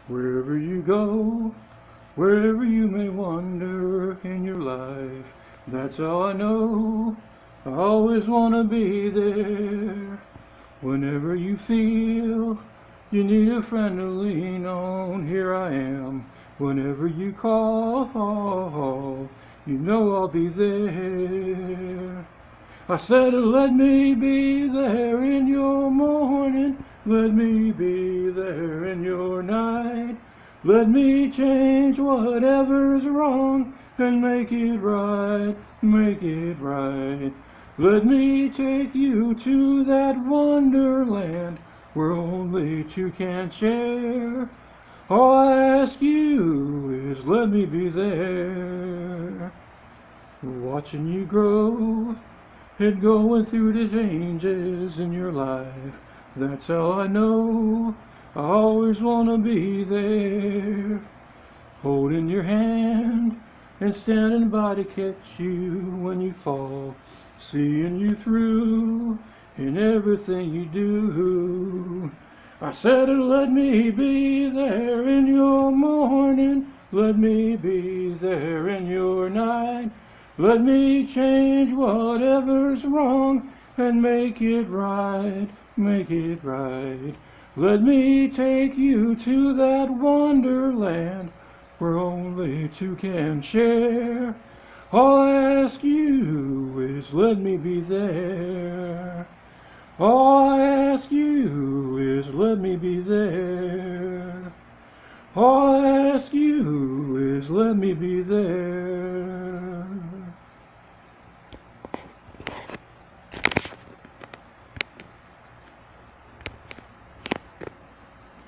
Wherever you go, wherever you may wander in your life, that's all I know. I always want to be there. Whenever you feel you need a friend to lean on, here I am. Whenever you call, you know I'll be there. I said, let me be there in your morning, let me be there in your night. Let me change whatever's wrong and make it right, make it right. Let me take you to that wonderland where only two can share. All I ask you is let me be there, watching you grow and going through the changes in your life. That's all I know. I always want to be there, holding your hand and standing by to catch you when you fall, seeing you through in everything you do. I said, let me be there in your morning, let me be there in your night. Let me change whatever's wrong and make it right, make it right. Let me take you to that wonderland where only two can share. All I ask you is let me be there. All I ask you is let me be there. All I ask you is let me be there.